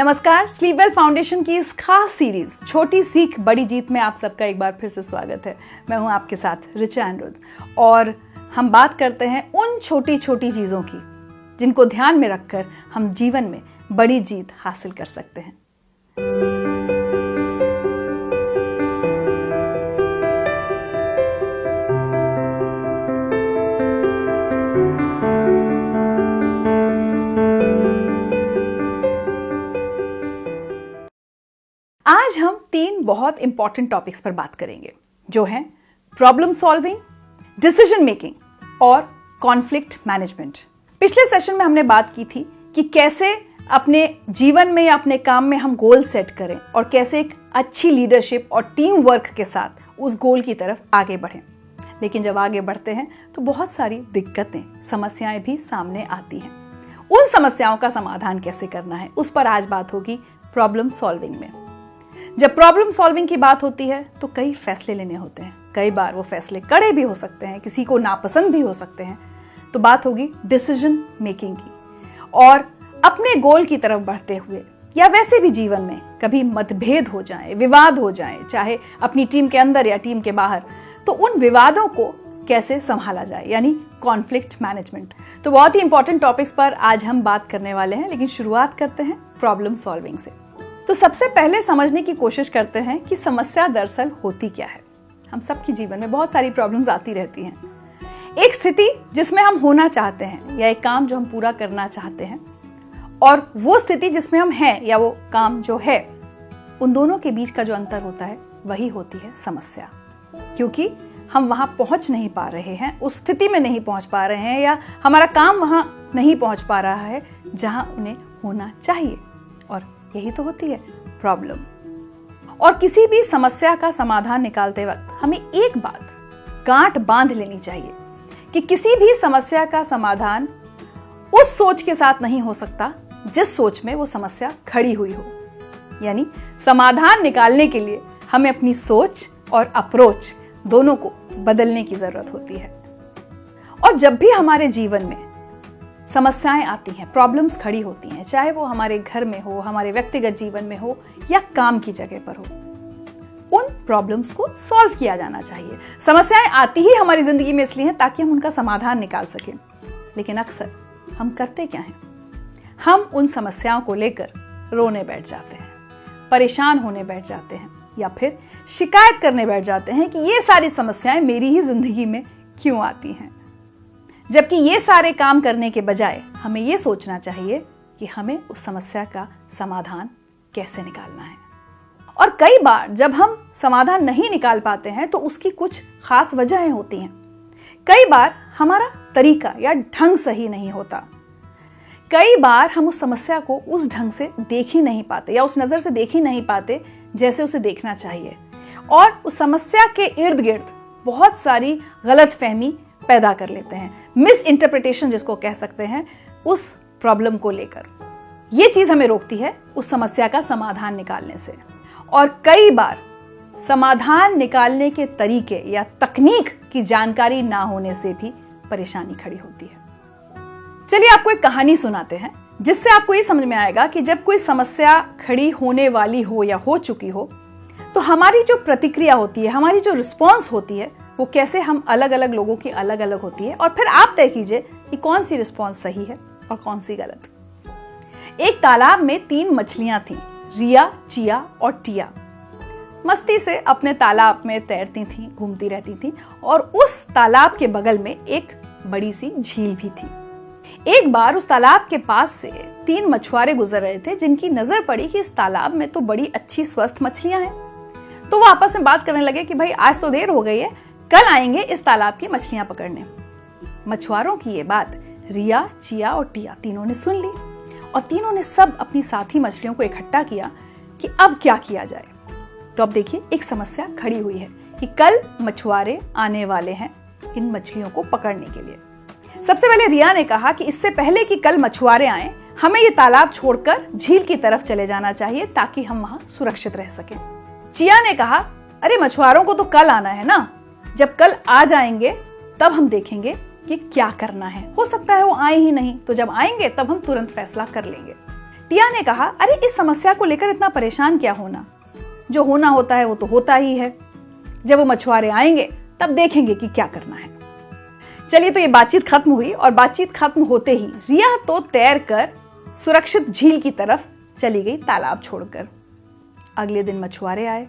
नमस्कार, sleep well foundation की इस खास सीरीज छोटी सीख बड़ी जीत में आप सबका एक बार फिर से स्वागत है। मैं हूं आपके साथ ऋचा अनिरुद्ध और हम बात करते हैं उन छोटी छोटी चीज़ों की जिनको ध्यान में रखकर हम जीवन में बड़ी जीत हासिल कर सकते हैं। आज हम 3 बहुत इंपॉर्टेंट टॉपिक्स पर बात करेंगे जो हैं प्रॉब्लम सॉल्विंग, डिसीजन मेकिंग और कॉन्फ्लिक्ट मैनेजमेंट। पिछले सेशन में हमने बात की थी कि कैसे अपने जीवन में या अपने काम में हम गोल सेट करें और कैसे एक अच्छी लीडरशिप और टीम वर्क के साथ उस गोल की तरफ आगे बढ़ें। लेकिन जब आगे बढ़ते हैं तो बहुत सारी दिक्कतें, समस्याएं भी सामने आती हैं। उन समस्याओं का समाधान कैसे करना है उस पर आज बात होगी प्रॉब्लम सॉल्विंग में। जब प्रॉब्लम सॉल्विंग की बात होती है तो कई फैसले लेने होते हैं। कई बार वो फैसले कड़े भी हो सकते हैं, किसी को नापसंद भी हो सकते हैं। तो बात होगी डिसीजन मेकिंग की। और अपने गोल की तरफ बढ़ते हुए या वैसे भी जीवन में कभी मतभेद हो जाए, विवाद हो जाए, चाहे अपनी टीम के अंदर या टीम के बाहर, तो उन विवादों को कैसे संभाला जाए, यानी कॉन्फ्लिक्ट मैनेजमेंट। तो बहुत ही इंपॉर्टेंट टॉपिक्स पर आज हम बात करने वाले हैं, लेकिन शुरुआत करते हैं प्रॉब्लम सॉल्विंग से। तो सबसे पहले समझने की कोशिश करते हैं कि समस्या दरअसल होती क्या है। हम सबके जीवन में बहुत सारी प्रॉब्लम्स आती रहती हैं। एक स्थिति जिसमें हम होना चाहते हैं या एक काम जो हम पूरा करना चाहते हैं, और वो स्थिति जिसमें हम हैं या वो काम जो है, उन दोनों के बीच का जो अंतर होता है वही होती है समस्या। क्योंकि हम वहां पहुंच नहीं पा रहे हैं, उस स्थिति में नहीं पहुंच पा रहे हैं, या हमारा काम वहां नहीं पहुंच पा रहा है जहां उन्हें होना चाहिए। और यही तो होती है प्रॉब्लम। और किसी भी समस्या का समाधान निकालते वक्त हमें एक बात गांठ बांध लेनी चाहिए कि किसी भी समस्या का समाधान उस सोच के साथ नहीं हो सकता जिस सोच में वो समस्या खड़ी हुई हो। यानी समाधान निकालने के लिए हमें अपनी सोच और अप्रोच दोनों को बदलने की जरूरत होती है। और जब भी हमारे जीवन में समस्याएं आती हैं, प्रॉब्लम्स खड़ी होती हैं, चाहे वो हमारे घर में हो, हमारे व्यक्तिगत जीवन में हो या काम की जगह पर हो, उन प्रॉब्लम्स को सॉल्व किया जाना चाहिए। समस्याएं आती ही हमारी जिंदगी में इसलिए हैं ताकि हम उनका समाधान निकाल सकें। लेकिन अक्सर हम करते क्या हैं? हम उन समस्याओं को लेकर रोने बैठ जाते हैं, परेशान होने बैठ जाते हैं, या फिर शिकायत करने बैठ जाते हैं कि ये सारी समस्याएं मेरी ही जिंदगी में क्यों आती हैं। जबकि ये सारे काम करने के बजाय हमें ये सोचना चाहिए कि हमें उस समस्या का समाधान कैसे निकालना है। और कई बार जब हम समाधान नहीं निकाल पाते हैं तो उसकी कुछ खास वजहें होती हैं। कई बार हमारा तरीका या ढंग सही नहीं होता। कई बार हम उस समस्या को उस ढंग से देख ही नहीं पाते या उस नजर से देख ही नहीं पाते जैसे उसे देखना चाहिए। और उस समस्या के इर्द गिर्द बहुत सारी गलतफहमी पैदा कर लेते हैं, मिस इंटरप्रिटेशन जिसको कह सकते हैं, उस प्रॉब्लम को लेकर। यह चीज हमें रोकती है उस समस्या का समाधान निकालने से। और कई बार समाधान निकालने के तरीके या तकनीक की जानकारी ना होने से भी परेशानी खड़ी होती है। चलिए आपको एक कहानी सुनाते हैं जिससे आपको ये समझ में आएगा कि जब कोई समस्या खड़ी होने वाली हो या हो चुकी हो तो हमारी जो प्रतिक्रिया होती है, हमारी जो रिस्पॉन्स होती है, वो कैसे हम अलग अलग लोगों की अलग अलग होती है। और फिर आप तय कीजिए कि कौन सी रिस्पॉन्स सही है और कौन सी गलत। एक तालाब में 3 मछलियां थीं, रिया, चिया और टिया। मस्ती से अपने तालाब में तैरती थीं, घूमती रहती थीं। और उस तालाब के बगल में एक बड़ी सी झील भी थी। एक बार उस तालाब के पास से 3 मछुआरे गुजर रहे थे जिनकी नजर पड़ी कि इस तालाब में तो बड़ी अच्छी स्वस्थ मछलियां हैं। तो वो आपस में बात करने लगे कि भाई आज तो देर हो गई है, कल आएंगे इस तालाब की मछलियां पकड़ने। मछुआरों की ये बात रिया, चिया और टिया तीनों ने सुन ली और तीनों ने सब अपनी साथी मछलियों को इकट्ठा किया कि अब क्या किया जाए। तो अब देखिए एक समस्या खड़ी हुई है कि कल मछुआरे आने वाले हैं इन मछलियों को पकड़ने के लिए। सबसे पहले रिया ने कहा कि इससे पहले कि कल मछुआरे आए, हमें ये तालाब छोड़कर झील की तरफ चले जाना चाहिए ताकि हम वहां सुरक्षित रह सकें। चिया ने कहा, अरे मछुआरों को तो कल आना है ना, जब कल आ जाएंगे तब हम देखेंगे कि क्या करना है। हो सकता है वो आए ही नहीं, तो जब आएंगे तब हम तुरंत फैसला कर लेंगे। टिया ने कहा, अरे इस समस्या को लेकर इतना परेशान क्या होना, जो होना होता है वो तो होता ही है। जब वो मछुआरे आएंगे तब देखेंगे कि क्या करना है। चलिए, तो ये बातचीत खत्म हुई और बातचीत खत्म होते ही रिया तो तैर कर सुरक्षित झील की तरफ चली गई, तालाब छोड़कर। अगले दिन मछुआरे आए।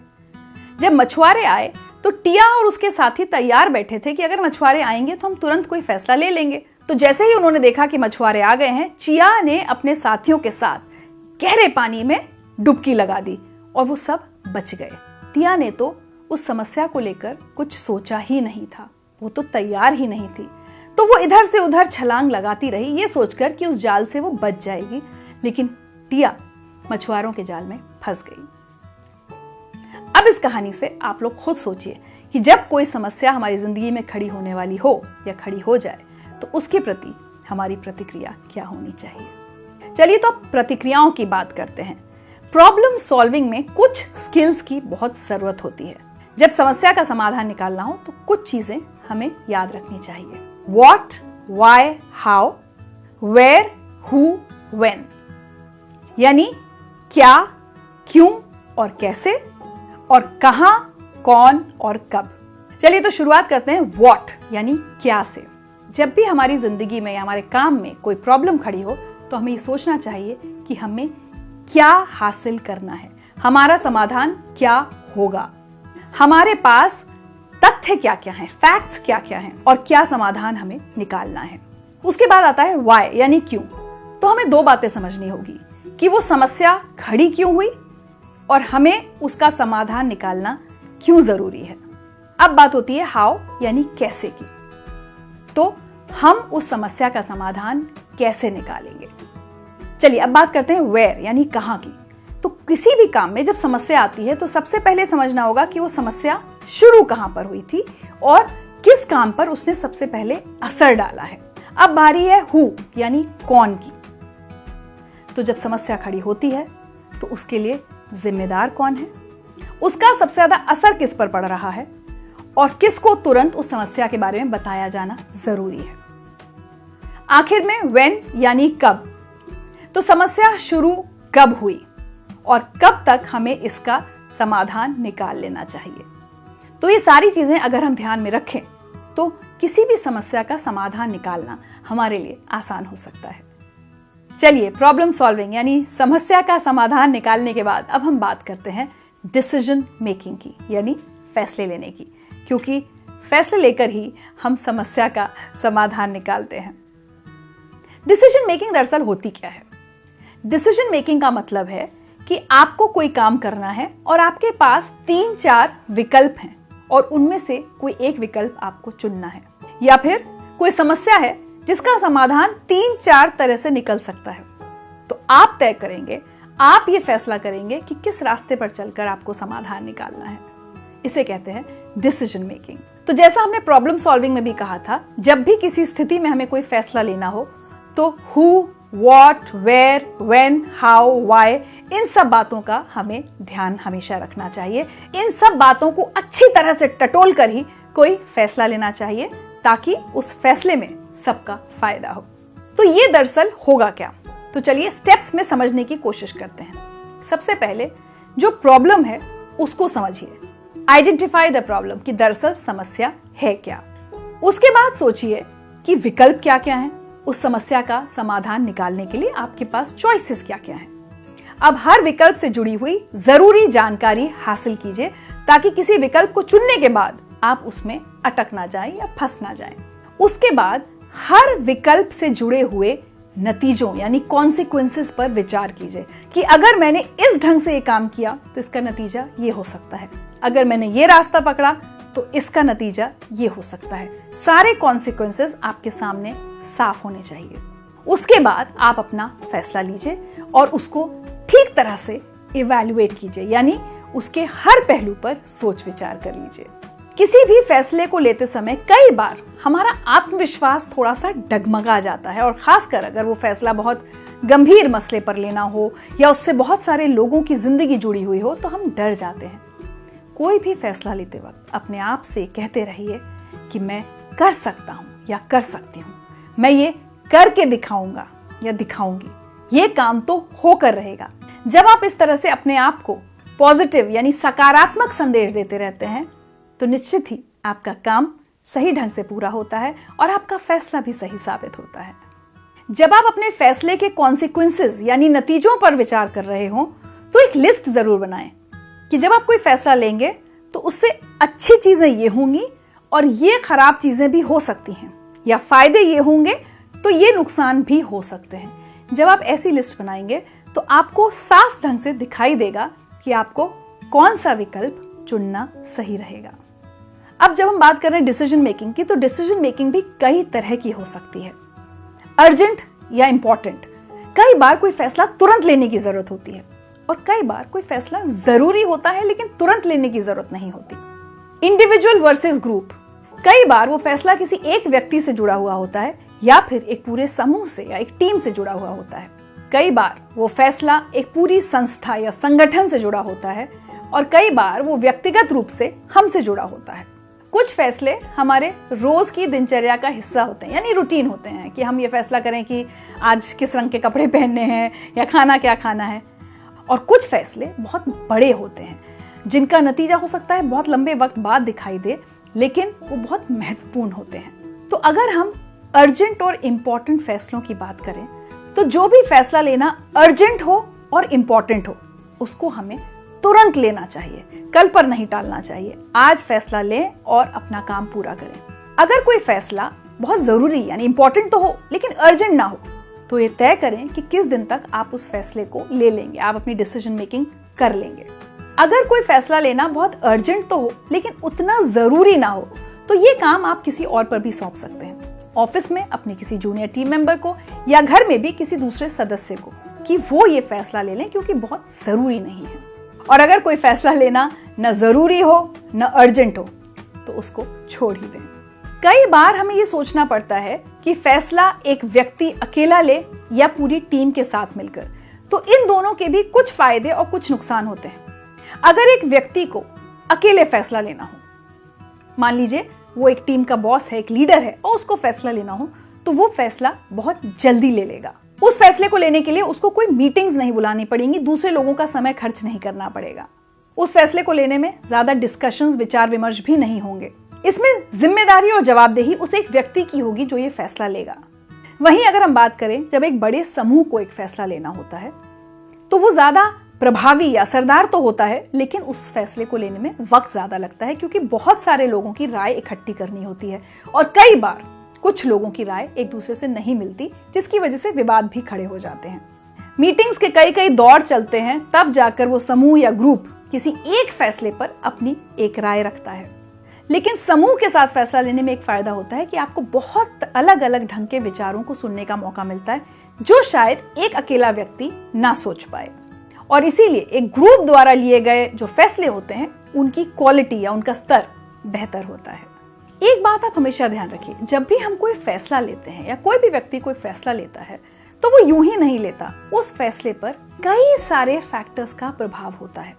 जब मछुआरे आए तो टिया और उसके साथी तैयार बैठे थे कि अगर मछुआरे आएंगे तो हम तुरंत कोई फैसला ले लेंगे। तो जैसे ही उन्होंने देखा कि मछुआरे आ गए हैं, चिया ने अपने साथियों के साथ गहरे पानी में डुबकी लगा दी और वो सब बच गए। टिया ने तो उस समस्या को लेकर कुछ सोचा ही नहीं था, वो तो तैयार ही नहीं थी। तो वो इधर से उधर छलांग लगाती रही, ये सोचकर कि उस जाल से वो बच जाएगी, लेकिन टिया मछुआरों के जाल में फंस गई। अब इस कहानी से आप लोग खुद सोचिए कि जब कोई समस्या हमारी जिंदगी में खड़ी होने वाली हो या खड़ी हो जाए तो उसके प्रति हमारी प्रतिक्रिया क्या होनी चाहिए। चलिए, तो अब प्रतिक्रियाओं की बात करते हैं। प्रॉब्लम सॉल्विंग में कुछ स्किल्स की बहुत जरूरत होती है। जब समस्या का समाधान निकालना हो तो कुछ चीजें हमें याद रखनी चाहिए। What, why, how, where, who, when, यानी क्या, क्यों और कैसे, और कहां, कौन और कब। चलिए, तो शुरुआत करते हैं व्हाट यानी क्या से। जब भी हमारी जिंदगी में या हमारे काम में कोई प्रॉब्लम खड़ी हो तो हमें ये सोचना चाहिए कि हमें क्या हासिल करना है, हमारा समाधान क्या होगा, हमारे पास तथ्य क्या क्या हैं, फैक्ट्स क्या क्या हैं और क्या समाधान हमें निकालना है। उसके बाद आता है व्हाई यानी क्यों। तो हमें दो बातें समझनी होगी कि वो समस्या खड़ी क्यों हुई और हमें उसका समाधान निकालना क्यों जरूरी है। अब बात होती है हाउ यानी कैसे की। तो हम उस समस्या का समाधान कैसे निकालेंगे। चलिए, अब बात करते हैं वेयर यानी कहां की। तो किसी भी काम में जब समस्या आती है तो सबसे पहले समझना होगा कि वो समस्या शुरू कहां पर हुई थी और किस काम पर उसने सबसे पहले असर डाला है। अब बारी है हु यानी कौन की। तो जब समस्या खड़ी होती है तो उसके लिए जिम्मेदार कौन है, उसका सबसे ज्यादा असर किस पर पड़ रहा है और किसको तुरंत उस समस्या के बारे में बताया जाना जरूरी है। आखिर में व्हेन यानी कब। तो समस्या शुरू कब हुई और कब तक हमें इसका समाधान निकाल लेना चाहिए। तो ये सारी चीजें अगर हम ध्यान में रखें तो किसी भी समस्या का समाधान निकालना हमारे लिए आसान हो सकता है। चलिए, प्रॉब्लम सॉल्विंग यानी समस्या का समाधान निकालने के बाद अब हम बात करते हैं डिसीजन मेकिंग की, यानी फैसले लेने की, क्योंकि फैसले लेकर ही हम समस्या का समाधान निकालते हैं। डिसीजन मेकिंग दरअसल होती क्या है? डिसीजन मेकिंग का मतलब है कि आपको कोई काम करना है और आपके पास 3-4 विकल्प हैं और उनमें से कोई एक विकल्प आपको चुनना है, या फिर कोई समस्या है जिसका समाधान 3-4 तरह से निकल सकता है। तो आप तय करेंगे, आप ये फैसला करेंगे कि किस रास्ते पर चलकर आपको समाधान निकालना है। इसे कहते हैं डिसीजन मेकिंग। तो जैसा हमने प्रॉब्लम सॉल्विंग में भी कहा था, जब भी किसी स्थिति में हमें कोई फैसला लेना हो तो who, what, where, when, how, why, इन सब बातों का हमें ध्यान हमेशा रखना चाहिए। इन सब बातों को अच्छी तरह से टटोल कर ही कोई फैसला लेना चाहिए ताकि उस फैसले में सबका फायदा हो। तो ये दरअसल होगा क्या? तो चलिए स्टेप्स में समझने की कोशिश करते हैं। सबसे पहले जो प्रॉब्लम है उसको समझिए, आइडेंटिफाई द प्रॉब्लम कि दरअसल समस्या है क्या। उसके बाद सोचिए कि विकल्प क्या क्या हैं, उस समस्या का समाधान निकालने के लिए आपके पास चॉइसेस क्या क्या हैं। अब हर विकल्प से जुड़ी हुई जरूरी जानकारी हासिल कीजिए ताकि किसी विकल्प को चुनने के बाद आप उसमें अटक ना जाएं या फंस ना जाएं। उसके बाद हर विकल्प से जुड़े हुए नतीजों यानी कॉन्सिक्वेंसेस पर विचार कीजिए कि अगर मैंने इस ढंग से ये काम किया तो इसका नतीजा ये हो सकता है, अगर मैंने ये रास्ता पकड़ा तो इसका नतीजा ये हो सकता है। सारे कॉन्सिक्वेंसेस आपके सामने साफ होने चाहिए। उसके बाद आप अपना फैसला लीजिए और उसको ठीक तरह से इवैल्यूएट कीजिए, यानी उसके हर पहलू पर सोच विचार कर लीजिए। किसी भी फैसले को लेते समय कई बार हमारा आत्मविश्वास थोड़ा सा डगमगा जाता है, और खासकर अगर वो फैसला बहुत गंभीर मसले पर लेना हो या उससे बहुत सारे लोगों की जिंदगी जुड़ी हुई हो तो हम डर जाते हैं। कोई भी फैसला लेते वक्त अपने आप से कहते रहिए कि मैं कर सकता हूं या कर सकती हूं, मैं ये करके दिखाऊंगा या दिखाऊंगी, ये काम तो होकर रहेगा। जब आप इस तरह से अपने आप को पॉजिटिव यानी सकारात्मक संदेश देते रहते हैं तो निश्चित ही आपका काम सही ढंग से पूरा होता है और आपका फैसला भी सही साबित होता है। जब आप अपने फैसले के कॉन्सिक्वेंसेस यानी नतीजों पर विचार कर रहे हो तो एक लिस्ट जरूर बनाएं कि जब आप कोई फैसला लेंगे तो उससे अच्छी चीजें ये होंगी और ये खराब चीजें भी हो सकती हैं, या फायदे ये होंगे तो ये नुकसान भी हो सकते हैं। जब आप ऐसी लिस्ट बनाएंगे तो आपको साफ ढंग से दिखाई देगा कि आपको कौन सा विकल्प चुनना सही रहेगा। अब जब हम बात कर रहे हैं डिसीजन मेकिंग की, तो डिसीजन मेकिंग भी कई तरह की हो सकती है, अर्जेंट या इंपॉर्टेंट। कई बार कोई फैसला तुरंत लेने की जरूरत होती है और कई बार कोई फैसला जरूरी होता है लेकिन तुरंत लेने की जरूरत नहीं होती। इंडिविजुअल वर्सेस ग्रुप, कई बार वो फैसला किसी एक व्यक्ति से जुड़ा हुआ होता है या फिर एक पूरे समूह से या एक टीम से जुड़ा हुआ होता है। कई बार वो फैसला एक पूरी संस्था या संगठन से जुड़ा होता है और कई बार वो व्यक्तिगत रूप से हमसे जुड़ा होता है। कुछ फैसले हमारे रोज की दिनचर्या का हिस्सा होते हैं यानी रूटीन होते हैं कि हम ये फैसला करें कि आज किस रंग के कपड़े पहनने हैं या खाना क्या खाना है। और कुछ फैसले बहुत बड़े होते हैं जिनका नतीजा हो सकता है बहुत लंबे वक्त बाद दिखाई दे, लेकिन वो बहुत महत्वपूर्ण होते हैं। तो अगर हम अर्जेंट और इम्पोर्टेंट फैसलों की बात करें तो जो भी फैसला लेना अर्जेंट हो और इम्पोर्टेंट हो उसको हमें तुरंत लेना चाहिए, कल पर नहीं टालना चाहिए। आज फैसला लें और अपना काम पूरा करें। अगर कोई फैसला बहुत जरूरी यानी इंपॉर्टेंट तो हो लेकिन अर्जेंट ना हो तो ये तय करें कि किस दिन तक आप उस फैसले को ले लेंगे, आप अपनी डिसीजन मेकिंग कर लेंगे। अगर कोई फैसला लेना बहुत अर्जेंट तो हो लेकिन उतना जरूरी ना हो तो ये काम आप किसी और पर भी सौंप सकते हैं, ऑफिस में अपने किसी जूनियर टीम मेंबर को या घर में भी किसी दूसरे सदस्य को, कि वो ये फैसला ले लें क्योंकि बहुत जरूरी नहीं है। और अगर कोई फैसला लेना न जरूरी हो न अर्जेंट हो तो उसको छोड़ ही दें। कई बार हमें ये सोचना पड़ता है कि फैसला एक व्यक्ति अकेला ले या पूरी टीम के साथ मिलकर, तो इन दोनों के भी कुछ फायदे और कुछ नुकसान होते हैं। अगर एक व्यक्ति को अकेले फैसला लेना हो, मान लीजिए वो एक टीम का बॉस है, एक लीडर है और उसको फैसला लेना हो, तो वो फैसला बहुत जल्दी ले लेगा। उस फैसले को लेने के लिए उसको कोई मीटिंग्स नहीं बुलानी पड़ेंगी, दूसरे लोगों का समय खर्च नहीं करना पड़ेगा। उस फैसले को लेने में ज्यादा डिस्कशंस, विचार विमर्श भी नहीं होंगे। इसमें जिम्मेदारी और जवाबदेही उस एक व्यक्ति की होगी जो ये फैसला लेगा। वहीं अगर हम बात करें जब एक बड़े समूह को एक फैसला लेना होता है तो वो ज्यादा प्रभावी या असरदार तो होता है लेकिन उस फैसले को लेने में वक्त ज्यादा लगता है क्योंकि बहुत सारे लोगों की राय इकट्ठी करनी होती है और कई बार कुछ लोगों की राय एक दूसरे से नहीं मिलती, जिसकी वजह से विवाद भी खड़े हो जाते हैं। मीटिंग्स के कई कई दौर चलते हैं, तब जाकर वो समूह या ग्रुप किसी एक फैसले पर अपनी एक राय रखता है। लेकिन समूह के साथ फैसला लेने में एक फायदा होता है कि आपको बहुत अलग अलग ढंग के विचारों को सुनने का मौका मिलता है जो शायद एक अकेला व्यक्ति ना सोच पाए। और इसीलिए एक ग्रुप द्वारा लिए गए जो फैसले होते हैं उनकी क्वालिटी या उनका स्तर बेहतर होता है। एक बात आप हमेशा ध्यान रखिए, जब भी हम कोई फैसला लेते हैं या कोई भी व्यक्ति कोई फैसला लेता है तो वो यूं ही नहीं लेता, उस फैसले पर कई सारे फैक्टर्स का प्रभाव होता है।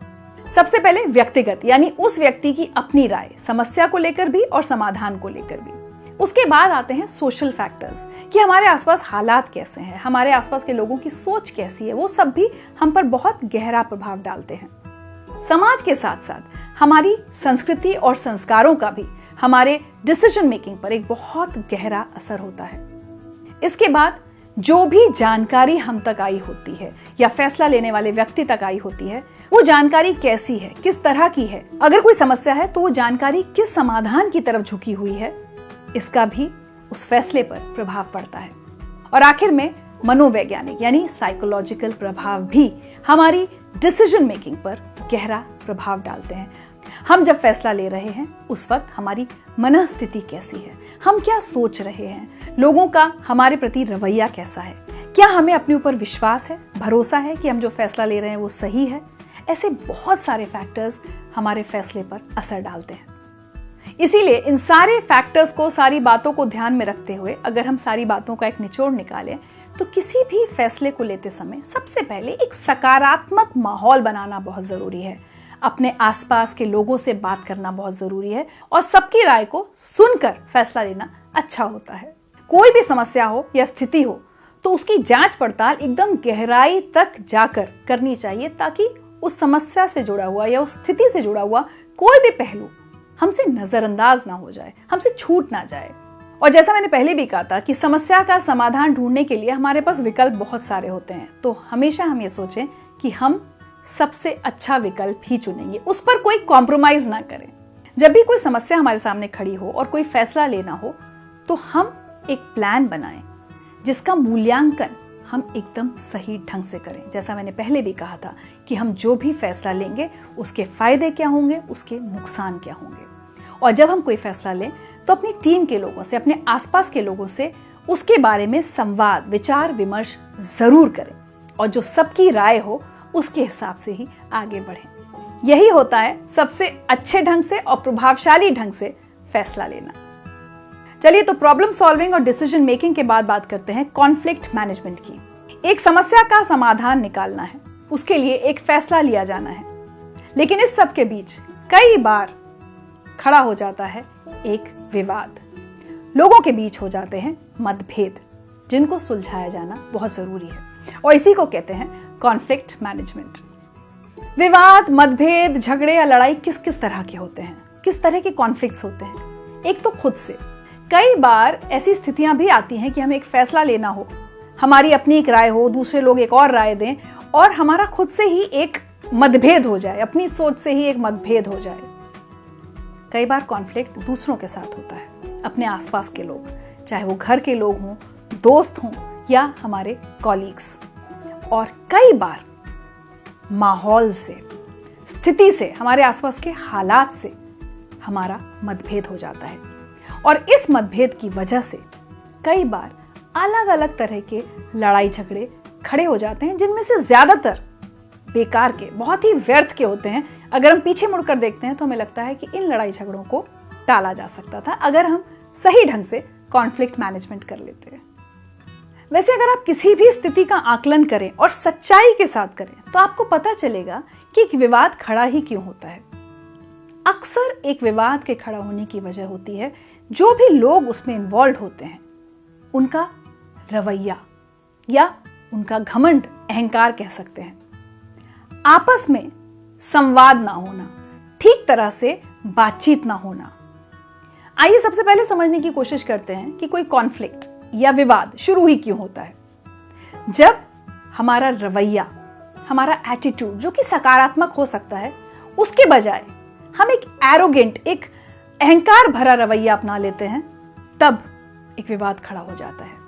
सबसे पहले व्यक्तिगत यानी उस व्यक्ति की अपनी राय, समस्या को लेकर भी और समाधान को लेकर भी। उसके बाद आते हैं सोशल फैक्टर्स कि हमारे आसपास हालात कैसे हैं, हमारे आसपास के लोगों की सोच कैसी है, वो सब भी हम पर बहुत गहरा प्रभाव डालते हैं। समाज के साथ साथ हमारी संस्कृति और संस्कारों का भी हमारे डिसीजन मेकिंग पर एक बहुत गहरा असर होता है। इसके बाद जो भी जानकारी हम तक आई होती है या फैसला लेने वाले व्यक्ति तक आई होती है, वो जानकारी कैसी है, किस तरह की है, अगर कोई समस्या है तो वो जानकारी किस समाधान की तरफ झुकी हुई है, इसका भी उस फैसले पर प्रभाव पड़ता है। और आखिर में मनोवैज्ञानिक यानी साइकोलॉजिकल प्रभाव भी हमारी डिसीजन मेकिंग पर गहरा प्रभाव डालते हैं। हम जब फैसला ले रहे हैं उस वक्त हमारी मनस्थिति कैसी है, हम क्या सोच रहे हैं, लोगों का हमारे प्रति रवैया कैसा है, क्या हमें अपने ऊपर विश्वास है, भरोसा है कि हम जो फैसला ले रहे हैं वो सही है। ऐसे बहुत सारे फैक्टर्स हमारे फैसले पर असर डालते हैं। इसीलिए इन सारे फैक्टर्स को, सारी बातों को ध्यान में रखते हुए अगर हम सारी बातों का एक निचोड़ निकालें तो किसी भी फैसले को लेते समय सबसे पहले एक सकारात्मक माहौल बनाना बहुत जरूरी है। अपने आसपास के लोगों से बात करना बहुत जरूरी है और सबकी राय को सुनकर फैसला लेना अच्छा होता है। कोई भी समस्या हो या स्थिति हो तो उसकी जांच पड़ताल एकदम गहराई तक जाकर करनी चाहिए, ताकि उस समस्या से जुड़ा हुआ या उस स्थिति से जुड़ा हुआ कोई भी पहलू हमसे नजरअंदाज ना हो जाए, हमसे छूट ना जाए। और जैसा मैंने पहले भी कहा था कि समस्या का समाधान ढूंढने के लिए हमारे पास विकल्प बहुत सारे होते हैं, तो हमेशा हम ये सोचें कि हम सबसे अच्छा विकल्प ही चुनेंगे, उस पर कोई कॉम्प्रोमाइज ना करें। जब भी कोई समस्या हमारे सामने खड़ी हो और कोई फैसला लेना हो, तो हम एक प्लान बनाएं जिसका मूल्यांकन हम एकदम सही ढंग से करें। जैसा मैंने पहले भी कहा था कि हम जो भी फैसला लेंगे उसके फायदे क्या होंगे, उसके नुकसान क्या होंगे। और जब हम कोई फैसला लें तो अपनी टीम के लोगों से, अपने आसपास के लोगों से उसके बारे में संवाद, विचार विमर्श जरूर करें, और जो सबकी राय हो उसके हिसाब से ही आगे बढ़ें। यही होता है सबसे अच्छे ढंग से और प्रभावशाली ढंग से फैसला लेना। चलिए, तो प्रॉब्लम सॉल्विंग और डिसीजन मेकिंग के बाद बात करते हैं कॉन्फ्लिक्ट मैनेजमेंट की। एक समस्या का समाधान निकालना है, उसके लिए एक फैसला लिया जाना है, लेकिन इस सब के बीच कई बार खड़ा हो जाता है एक विवाद। लोगों के बीच हो जाते हैं मतभेद, जिनको सुलझाया जाना बहुत जरूरी है, और इसी को कहते हैं कॉन्फ्लिक्ट मैनेजमेंट। विवाद, मतभेद, झगड़े या लड़ाई किस किस तरह के होते हैं, किस तरह के कॉन्फ्लिक्ट्स होते हैं? एक तो खुद से, कई बार ऐसी स्थितियां भी आती हैं कि हमें एक फैसला लेना हो, हमारी अपनी एक राय हो, दूसरे लोग एक और राय दें, और हमारा खुद से ही एक मतभेद हो जाए, अपनी सोच से ही एक मतभेद हो जाए। कई बार कॉन्फ्लिक्ट दूसरों के साथ होता है, अपने आसपास के लोग, चाहे वो घर के लोग हों, दोस्त हों या हमारे कॉलीग्स। और कई बार माहौल से, स्थिति से, हमारे आसपास के हालात से हमारा मतभेद हो जाता है, और इस मतभेद की वजह से कई बार अलग अलग तरह के लड़ाई झगड़े खड़े हो जाते हैं, जिनमें से ज्यादातर बेकार के, बहुत ही व्यर्थ के होते हैं। अगर हम पीछे मुड़कर देखते हैं तो हमें लगता है कि इन लड़ाई झगड़ों को टाला जा सकता था अगर हम सही ढंग से कॉन्फ्लिक्ट मैनेजमेंट कर लेते हैं। वैसे अगर आप किसी भी स्थिति का आकलन करें और सच्चाई के साथ करें, तो आपको पता चलेगा कि एक विवाद खड़ा ही क्यों होता है। अक्सर एक विवाद के खड़ा होने की वजह होती है जो भी लोग उसमें इन्वॉल्व होते हैं, उनका रवैया या उनका घमंड, अहंकार कह सकते हैं। आपस में संवाद ना होना, ठीक तरह से बातचीत ना होना। आइए सबसे पहले समझने की कोशिश करते हैं कि कोई कॉन्फ्लिक्ट या विवाद शुरू ही क्यों होता है। जब हमारा रवैया, हमारा एटीट्यूड, जो कि सकारात्मक हो सकता है, उसके बजाय हम एक एरोगेंट, एक अहंकार भरा रवैया अपना लेते हैं, तब एक विवाद खड़ा हो जाता है।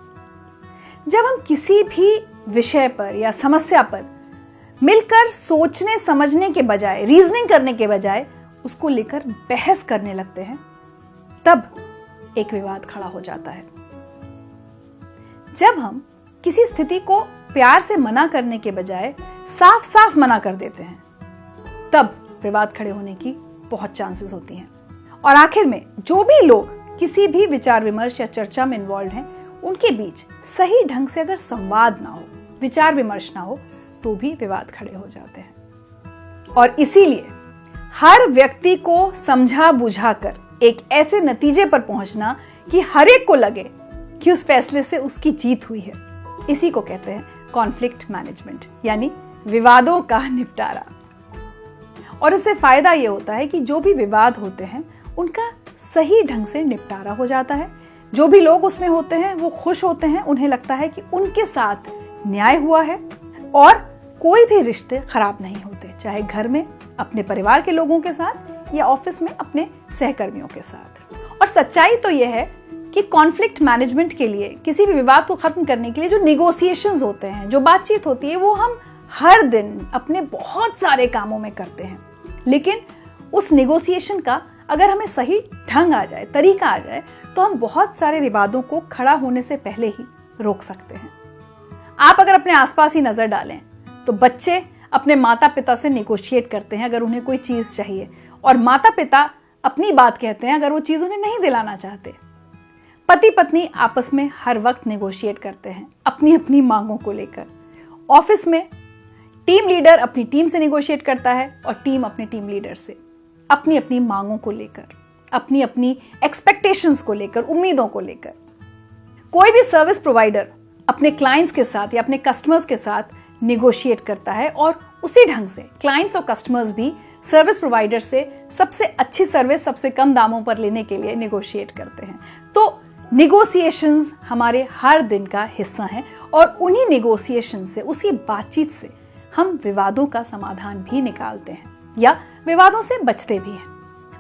जब हम किसी भी विषय पर या समस्या पर मिलकर सोचने समझने के बजाय, रीजनिंग करने के बजाय उसको लेकर बहस करने लगते हैं, तब एक विवाद खड़ा हो जाता है। जब हम किसी स्थिति को प्यार से मना करने के बजाय साफ साफ मना कर देते हैं, तब विवाद खड़े होने की बहुत चांसेस होती हैं। और आखिर में जो भी लोग किसी भी विचार विमर्श या चर्चा में इन्वॉल्व हैं, उनके बीच सही ढंग से अगर संवाद ना हो, विचार विमर्श ना हो, तो भी विवाद खड़े हो जाते हैं। और इसीलिए हर व्यक्ति को समझा बुझाकर एक ऐसे नतीजे पर पहुंचना कि हर एक को लगे कि उस फैसले से उसकी जीत हुई है, इसी को कहते हैं कॉन्फ्लिक्ट मैनेजमेंट, यानी विवादों का निपटारा। और इससे फायदा यह होता है कि जो भी विवाद होते हैं उनका सही ढंग से निपटारा हो जाता है। जो भी लोग उसमें होते हैं वो खुश होते हैं, उन्हें लगता है कि उनके साथ न्याय हुआ है, और कोई भी रिश्ते खराब नहीं होते, चाहे घर में अपने परिवार के लोगों के साथ या ऑफिस में अपने सहकर्मियों के साथ। और सच्चाई तो यह है कि कॉन्फ्लिक्ट मैनेजमेंट के लिए, किसी भी विवाद को खत्म करने के लिए जो निगोशिएशंस होते हैं, जो बातचीत होती है, वो हम हर दिन अपने बहुत सारे कामों में करते हैं। लेकिन उस निगोशिएशन का अगर हमें सही ढंग आ जाए, तरीका आ जाए, तो हम बहुत सारे विवादों को खड़ा होने से पहले ही रोक सकते हैं। आप अगर अपने आसपास ही नजर डालें तो बच्चे अपने माता पिता से निगोशिएट करते हैं अगर उन्हें कोई चीज चाहिए, और माता पिता अपनी बात कहते हैं अगर वो चीज उन्हें नहीं दिलाना चाहते। पति पत्नी आपस में हर वक्त निगोशिएट करते हैं अपनी अपनी मांगों को लेकर। ऑफिस में टीम लीडर अपनी टीम से निगोशिएट करता है और टीम अपने टीम लीडर से, अपनी अपनी मांगों को लेकर, अपनी अपनी एक्सपेक्टेशंस को लेकर, उम्मीदों को लेकर। कोई भी सर्विस प्रोवाइडर अपने क्लाइंट्स के साथ या अपने कस्टमर्स के साथ निगोशिएट करता है और उसी ढंग से क्लाइंट्स और कस्टमर्स भी सर्विस प्रोवाइडर से सबसे अच्छी सर्विस सबसे कम दामों पर लेने के लिए निगोशिएट करते हैं। तो निगोशिएशंस हमारे हर दिन का हिस्सा हैं और उन्हीं निगोशिएशन से, उसी बातचीत से हम विवादों का समाधान भी निकालते हैं या विवादों से बचते भी हैं।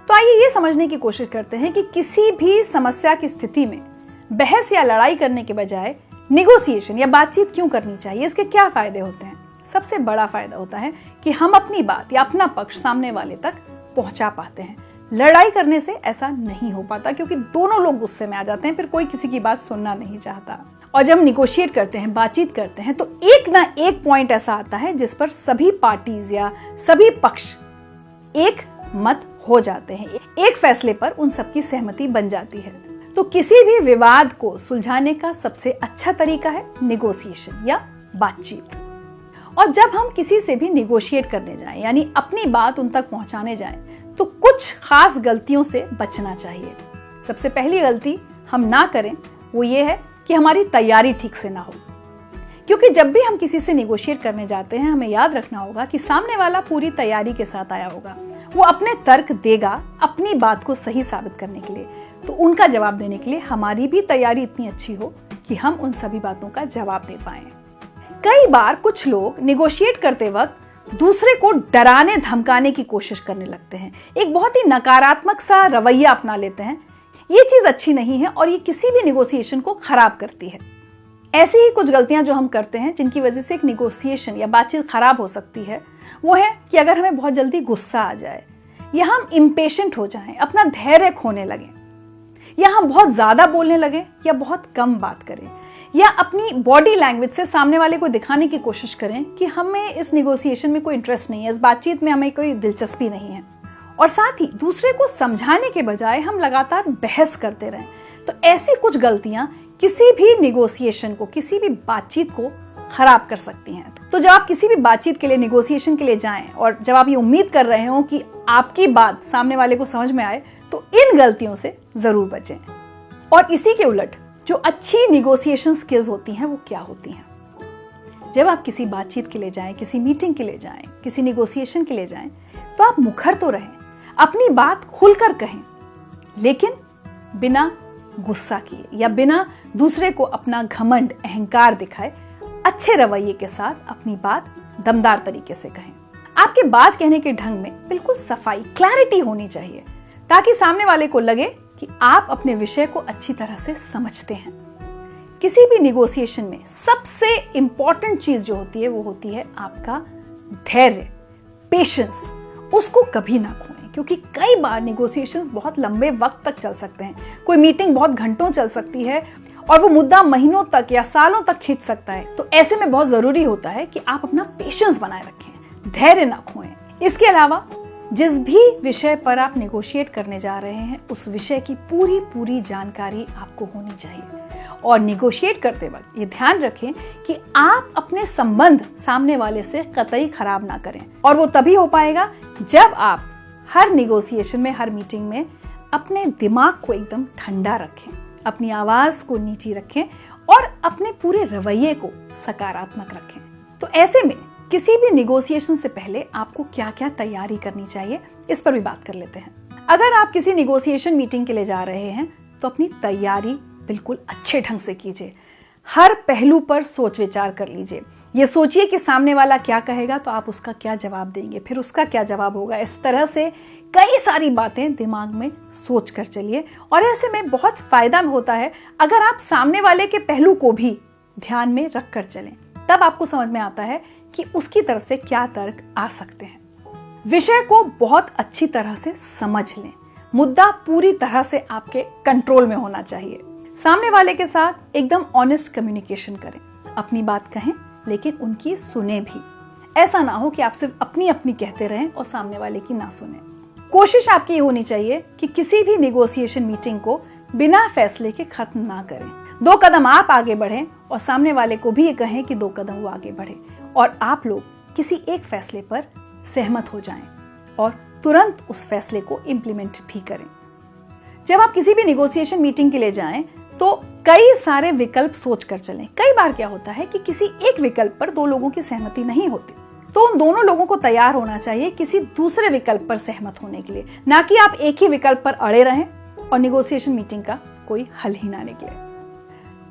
तो आइए ये समझने की कोशिश करते हैं कि किसी भी समस्या की स्थिति में बहस या लड़ाई करने के बजाय निगोशिएशन या बातचीत क्यों करनी चाहिए, इसके क्या फायदे होते हैं। सबसे बड़ा फायदा होता है कि हम अपनी बात या अपना पक्ष सामने वाले तक पहुंचा पाते हैं। लड़ाई करने से ऐसा नहीं हो पाता क्योंकि दोनों लोग गुस्से में आ जाते हैं, फिर कोई किसी की बात सुनना नहीं चाहता। और जब निगोशिएट करते हैं, बातचीत करते हैं, तो एक ना एक पॉइंट ऐसा आता है जिस पर सभी पार्टीज या सभी पक्ष एक मत हो जाते हैं, एक फैसले पर उन सबकी सहमति बन जाती है। तो किसी भी विवाद को सुलझाने का सबसे अच्छा तरीका है निगोशिएशन या बातचीत। और जब हम किसी से भी निगोशिएट करने जाएं, यानी अपनी बात उन तक पहुंचाने जाएं, तो कुछ खास गलतियों से बचना चाहिए। सबसे पहली गलती हम ना करें वो ये है कि हमारी तैयारी ठीक से ना हो, क्योंकि जब भी हम किसी से निगोशिएट करने जाते हैं हमें याद रखना होगा कि सामने वाला पूरी तैयारी के साथ आया होगा। वो अपने तर्क देगा अपनी बात को सही साबित करने के लिए, तो उनका जवाब देने के लिए हमारी भी तैयारी इतनी अच्छी हो कि हम उन सभी बातों का जवाब दे पाएं। कई बार कुछ लोग निगोशिएट करते वक्त दूसरे को डराने धमकाने की कोशिश करने लगते हैं, एक बहुत ही नकारात्मक सा रवैया अपना लेते हैं। ये चीज अच्छी नहीं है और ये किसी भी निगोशिएशन को खराब करती है। ऐसी ही कुछ गलतियां जो हम करते हैं जिनकी वजह से एक निगोशिएशन या बातचीत खराब हो सकती है, वो है कि अगर हमें बहुत जल्दी गुस्सा आ जाए या हम इम्पेशेंट हो जाएं, अपना धैर्य खोने लगें, या हम बहुत ज्यादा बोलने लगे या बहुत कम बात करें, या अपनी बॉडी लैंग्वेज से सामने वाले को दिखाने की कोशिश करें कि हमें इस निगोशिएशन में कोई इंटरेस्ट नहीं है, इस बातचीत में हमें कोई दिलचस्पी नहीं है। और साथ ही दूसरे को समझाने के बजाय हम लगातार बहस करते रहें। तो ऐसी कुछ गलतियां किसी भी निगोशिएशन को, किसी भी बातचीत को खराब कर सकती हैं। तो जब आप किसी भी बातचीत के लिए, निगोशिएशन के लिए जाएं और जब आप ये उम्मीद कर रहे हो कि आपकी बात सामने वाले को समझ में आए, तो इन गलतियों से जरूर बचें। और इसी के उलट जो अच्छी निगोशिएशन स्किल्स होती हैं वो क्या होती हैं? जब आप किसी बातचीत के लिए जाएं, किसी मीटिंग के लिए जाएं, किसी निगोशिएशन के लिए जाएं, तो आप मुखर तो रहें, अपनी बात खुलकर कहें, लेकिन बिना गुस्सा किए या बिना दूसरे को अपना घमंड, अहंकार दिखाए, अच्छे रवैये के साथ अपनी बात दमदार तरीके से कहें। आपके बात कहने के ढंग में बिल्कुल सफाई, क्लैरिटी होनी चाहिए, ताकि सामने वाले को लगे कि आप अपने विषय को अच्छी तरह से समझते हैं। किसी भी निगोशिएशन में सबसे इंपॉर्टेंट चीज जो होती है वो होती है आपका धैर्य, पेशेंस। उसको कभी ना खोएं, क्योंकि कई बार निगोशिएशंस बहुत लंबे वक्त तक चल सकते हैं। कोई मीटिंग बहुत घंटों चल सकती है और वो मुद्दा महीनों तक या सालों तक खींच सकता है। तो ऐसे में बहुत जरूरी होता है कि आप अपना पेशेंस बनाए रखें, धैर्य ना खोएं। इसके अलावा जिस भी विषय पर आप नेगोशिएट करने जा रहे हैं उस विषय की पूरी जानकारी आपको होनी चाहिए। और नेगोशिएट करते वक्त ये ध्यान रखें कि आप अपने संबंध सामने वाले से कतई खराब ना करें। और वो तभी हो पाएगा जब आप हर नेगोशिएशन में, हर मीटिंग में अपने दिमाग को एकदम ठंडा रखें, अपनी आवाज को नीची रखें और अपने पूरे रवैये को सकारात्मक रखें। तो ऐसे में किसी भी निगोशिएशन से पहले आपको क्या क्या तैयारी करनी चाहिए, इस पर भी बात कर लेते हैं। अगर आप किसी निगोशिएशन मीटिंग के लिए जा रहे हैं तो अपनी तैयारी बिल्कुल अच्छे ढंग से कीजिए। हर पहलू पर सोच विचार कर लीजिए। ये सोचिए कि सामने वाला क्या कहेगा तो आप उसका क्या जवाब देंगे, फिर उसका क्या जवाब होगा। इस तरह से कई सारी बातें दिमाग में सोच कर चलिए। और ऐसे में बहुत फायदा होता है अगर आप सामने वाले के पहलू को भी ध्यान में रख कर चलें। तब आपको समझ में आता है कि उसकी तरफ से क्या तर्क आ सकते हैं। विषय को बहुत अच्छी तरह से समझ लें। मुद्दा पूरी तरह से आपके कंट्रोल में होना चाहिए। सामने वाले के साथ एकदम ऑनेस्ट कम्युनिकेशन करें। अपनी बात कहें लेकिन उनकी सुने भी। ऐसा ना हो कि आप सिर्फ अपनी अपनी कहते रहें और सामने वाले की ना सुने। कोशिश आपकी ये होनी चाहिए कि किसी भी नेगोशिएशन मीटिंग को बिना फैसले के खत्म ना करें। 2 कदम आप आगे बढ़ें और सामने वाले को भी ये कहें कि 2 कदम वो आगे बढ़े और आप लोग किसी एक फैसले पर सहमत हो जाएं और तुरंत उस फैसले को इंप्लीमेंट भी करें। जब आप किसी भी नेगोशिएशन मीटिंग के लिए जाएं तो कई सारे विकल्प सोच कर चलें। कई बार क्या होता है कि किसी एक विकल्प पर दो लोगों की सहमति नहीं होती, तो उन दोनों लोगों को तैयार होना चाहिए किसी दूसरे विकल्प पर सहमत होने के लिए, ना कि आप एक ही विकल्प पर अड़े रहें और निगोशिएशन मीटिंग का कोई हल ही ना निकले।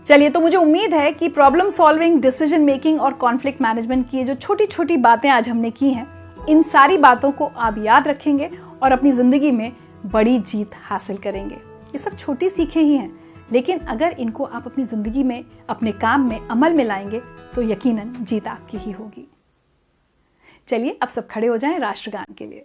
चलिए, तो मुझे उम्मीद है कि प्रॉब्लम सॉल्विंग, डिसीजन मेकिंग और कॉन्फ्लिक्ट मैनेजमेंट की जो छोटी छोटी बातें आज हमने की हैं, इन सारी बातों को आप याद रखेंगे और अपनी जिंदगी में बड़ी जीत हासिल करेंगे। ये सब छोटी सीखें ही हैं, लेकिन अगर इनको आप अपनी जिंदगी में, अपने काम में अमल में लाएंगे तो यकीनन जीत आपकी ही होगी। चलिए, अब सब खड़े हो जाएं राष्ट्रगान के लिए।